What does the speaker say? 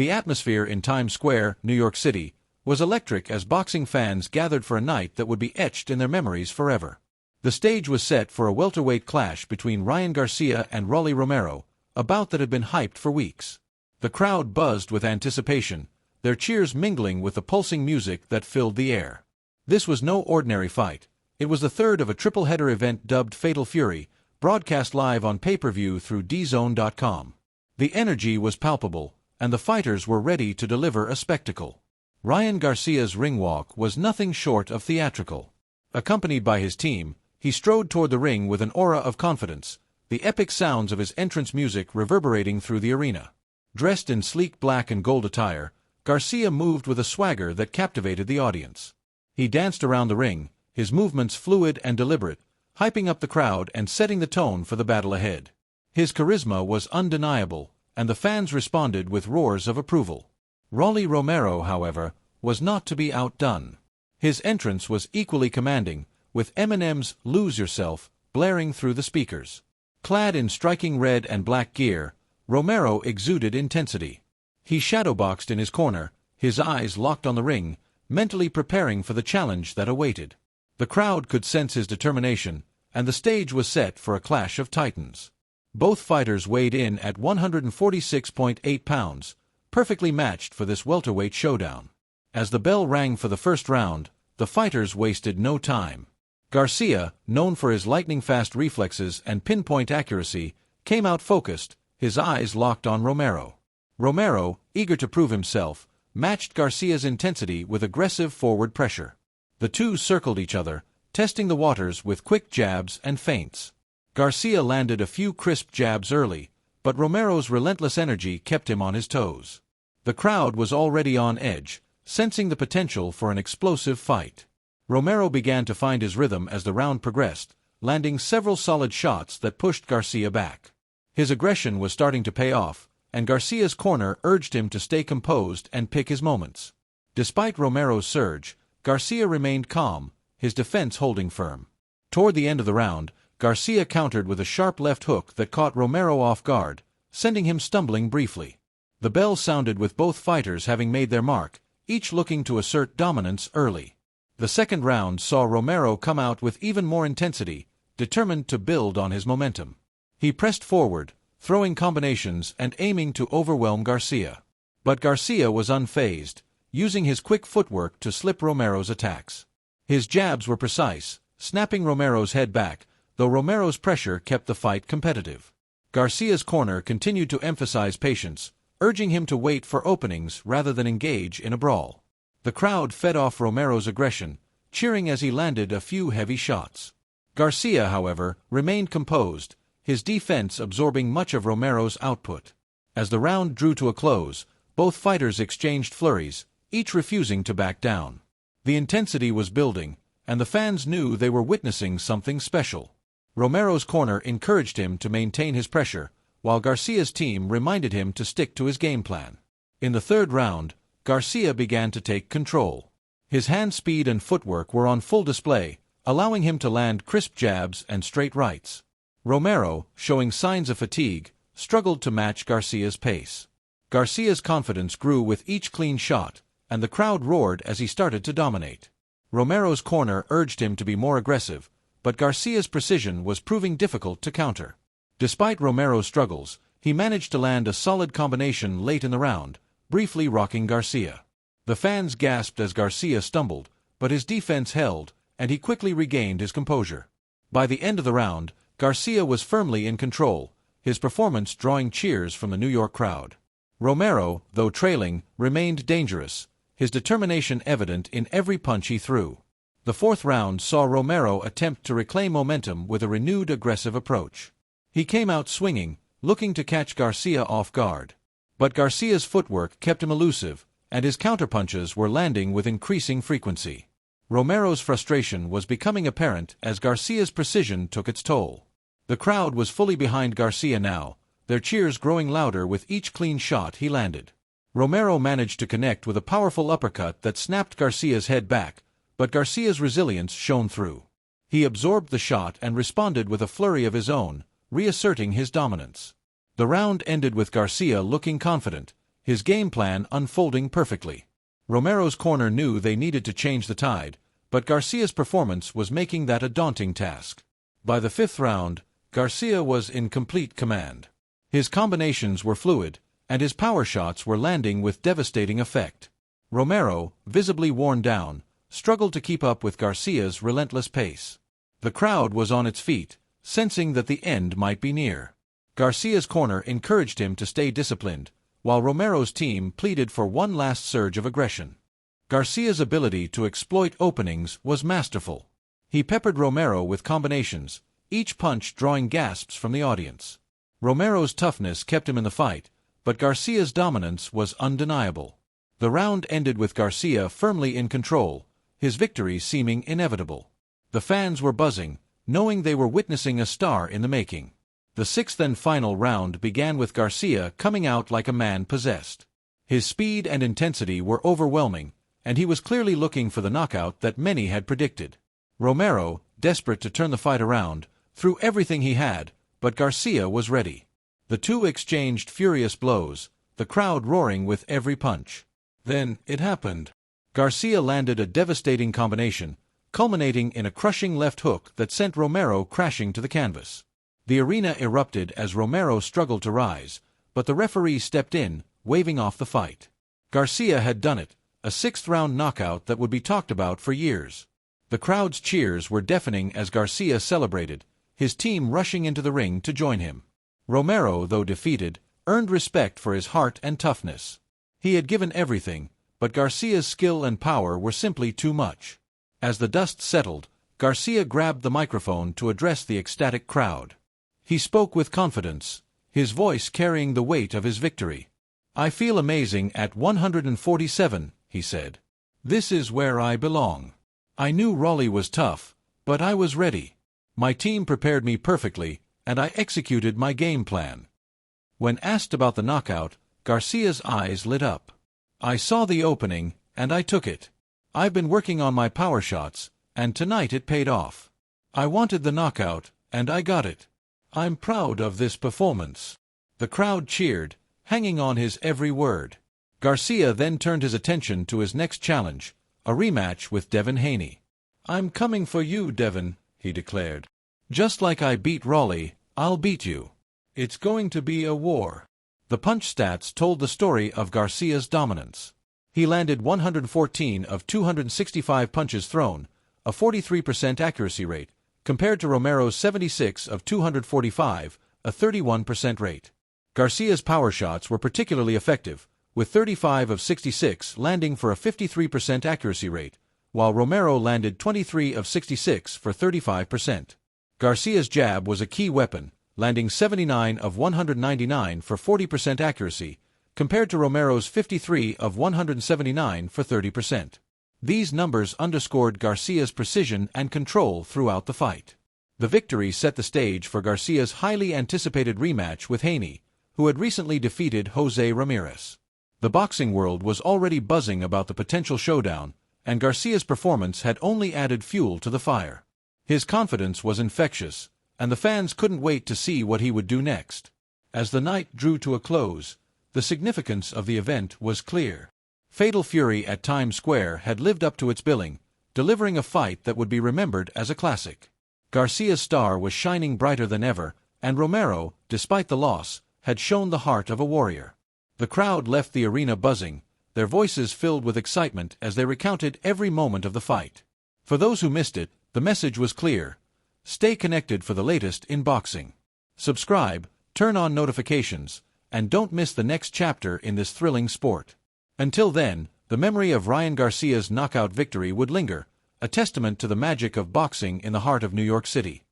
The atmosphere in Times Square, New York City, was electric as boxing fans gathered for a night that would be etched in their memories forever. The stage was set for a welterweight clash between Ryan Garcia and Romero, a bout that had been hyped for weeks. The crowd buzzed with anticipation, their cheers mingling with the pulsing music that filled the air. This was no ordinary fight. It was the third of a triple-header event dubbed Fatal Fury, broadcast live on pay-per-view through DAZN.com. The energy was palpable, and the fighters were ready to deliver a spectacle. Ryan Garcia's ring walk was nothing short of theatrical. Accompanied by his team, he strode toward the ring with an aura of confidence, the epic sounds of his entrance music reverberating through the arena. Dressed in sleek black and gold attire, Garcia moved with a swagger that captivated the audience. He danced around the ring, his movements fluid and deliberate, hyping up the crowd and setting the tone for the battle ahead. His charisma was undeniable, and the fans responded with roars of approval. Romero, however, was not to be outdone. His entrance was equally commanding, with Eminem's "Lose Yourself" blaring through the speakers. Clad in striking red and black gear, Romero exuded intensity. He shadowboxed in his corner, his eyes locked on the ring, mentally preparing for the challenge that awaited. The crowd could sense his determination, and the stage was set for a clash of titans. Both fighters weighed in at 146.8 pounds, perfectly matched for this welterweight showdown. As the bell rang for the first round, the fighters wasted no time. Garcia, known for his lightning-fast reflexes and pinpoint accuracy, came out focused, his eyes locked on Romero. Romero, eager to prove himself, matched Garcia's intensity with aggressive forward pressure. The two circled each other, testing the waters with quick jabs and feints. Garcia landed a few crisp jabs early, but Romero's relentless energy kept him on his toes. The crowd was already on edge, sensing the potential for an explosive fight. Romero began to find his rhythm as the round progressed, landing several solid shots that pushed Garcia back. His aggression was starting to pay off, and Garcia's corner urged him to stay composed and pick his moments. Despite Romero's surge, Garcia remained calm, his defense holding firm. Toward the end of the round, Garcia countered with a sharp left hook that caught Romero off guard, sending him stumbling briefly. The bell sounded with both fighters having made their mark, each looking to assert dominance early. The second round saw Romero come out with even more intensity, determined to build on his momentum. He pressed forward, throwing combinations and aiming to overwhelm Garcia. But Garcia was unfazed, using his quick footwork to slip Romero's attacks. His jabs were precise, snapping Romero's head back, though Romero's pressure kept the fight competitive. Garcia's corner continued to emphasize patience, urging him to wait for openings rather than engage in a brawl. The crowd fed off Romero's aggression, cheering as he landed a few heavy shots. Garcia, however, remained composed, his defense absorbing much of Romero's output. As the round drew to a close, both fighters exchanged flurries, each refusing to back down. The intensity was building, and the fans knew they were witnessing something special. Romero's corner encouraged him to maintain his pressure, while Garcia's team reminded him to stick to his game plan. In the third round, Garcia began to take control. His hand speed and footwork were on full display, allowing him to land crisp jabs and straight rights. Romero, showing signs of fatigue, struggled to match Garcia's pace. Garcia's confidence grew with each clean shot, and the crowd roared as he started to dominate. Romero's corner urged him to be more aggressive, but Garcia's precision was proving difficult to counter. Despite Romero's struggles, he managed to land a solid combination late in the round, briefly rocking Garcia. The fans gasped as Garcia stumbled, but his defense held, and he quickly regained his composure. By the end of the round, Garcia was firmly in control, his performance drawing cheers from the New York crowd. Romero, though trailing, remained dangerous, his determination evident in every punch he threw. The fourth round saw Romero attempt to reclaim momentum with a renewed aggressive approach. He came out swinging, looking to catch Garcia off guard. But Garcia's footwork kept him elusive, and his counterpunches were landing with increasing frequency. Romero's frustration was becoming apparent as Garcia's precision took its toll. The crowd was fully behind Garcia now, their cheers growing louder with each clean shot he landed. Romero managed to connect with a powerful uppercut that snapped Garcia's head back, but Garcia's resilience shone through. He absorbed the shot and responded with a flurry of his own, reasserting his dominance. The round ended with Garcia looking confident, his game plan unfolding perfectly. Romero's corner knew they needed to change the tide, but Garcia's performance was making that a daunting task. By the fifth round, Garcia was in complete command. His combinations were fluid, and his power shots were landing with devastating effect. Romero, visibly worn down, struggled to keep up with Garcia's relentless pace. The crowd was on its feet, sensing that the end might be near. Garcia's corner encouraged him to stay disciplined, while Romero's team pleaded for one last surge of aggression. Garcia's ability to exploit openings was masterful. He peppered Romero with combinations, each punch drawing gasps from the audience. Romero's toughness kept him in the fight, but Garcia's dominance was undeniable. The round ended with Garcia firmly in control, his victory seeming inevitable. The fans were buzzing, knowing they were witnessing a star in the making. The sixth and final round began with Garcia coming out like a man possessed. His speed and intensity were overwhelming, and he was clearly looking for the knockout that many had predicted. Romero, desperate to turn the fight around, threw everything he had, but Garcia was ready. The two exchanged furious blows, the crowd roaring with every punch. Then, it happened. Garcia landed a devastating combination, culminating in a crushing left hook that sent Romero crashing to the canvas. The arena erupted as Romero struggled to rise, but the referee stepped in, waving off the fight. Garcia had done it, a sixth-round knockout that would be talked about for years. The crowd's cheers were deafening as Garcia celebrated, his team rushing into the ring to join him. Romero, though defeated, earned respect for his heart and toughness. He had given everything, but Garcia's skill and power were simply too much. As the dust settled, Garcia grabbed the microphone to address the ecstatic crowd. He spoke with confidence, his voice carrying the weight of his victory. "I feel amazing at 147, he said. "This is where I belong. I knew Raleigh was tough, but I was ready. My team prepared me perfectly, and I executed my game plan." When asked about the knockout, Garcia's eyes lit up. "I saw the opening, and I took it. I've been working on my power shots, and tonight it paid off. I wanted the knockout, and I got it. I'm proud of this performance." The crowd cheered, hanging on his every word. Garcia then turned his attention to his next challenge, a rematch with Devin Haney. "I'm coming for you, Devin," he declared. "Just like I beat Raleigh, I'll beat you. It's going to be a war." The punch stats told the story of Garcia's dominance. He landed 114 of 265 punches thrown, a 43% accuracy rate, compared to Romero's 76 of 245, a 31% rate. Garcia's power shots were particularly effective, with 35 of 66 landing for a 53% accuracy rate, while Romero landed 23 of 66 for 35%. Garcia's jab was a key weapon, landing 79 of 199 for 40% accuracy, compared to Romero's 53 of 179 for 30%. These numbers underscored Garcia's precision and control throughout the fight. The victory set the stage for Garcia's highly anticipated rematch with Haney, who had recently defeated Jose Ramirez. The boxing world was already buzzing about the potential showdown, and Garcia's performance had only added fuel to the fire. His confidence was infectious, and the fans couldn't wait to see what he would do next. As the night drew to a close, the significance of the event was clear. Fatal Fury at Times Square had lived up to its billing, delivering a fight that would be remembered as a classic. Garcia's star was shining brighter than ever, and Romero, despite the loss, had shown the heart of a warrior. The crowd left the arena buzzing, their voices filled with excitement as they recounted every moment of the fight. For those who missed it, the message was clear: stay connected for the latest in boxing. Subscribe, turn on notifications, and don't miss the next chapter in this thrilling sport. Until then, the memory of Ryan Garcia's knockout victory would linger, a testament to the magic of boxing in the heart of New York City.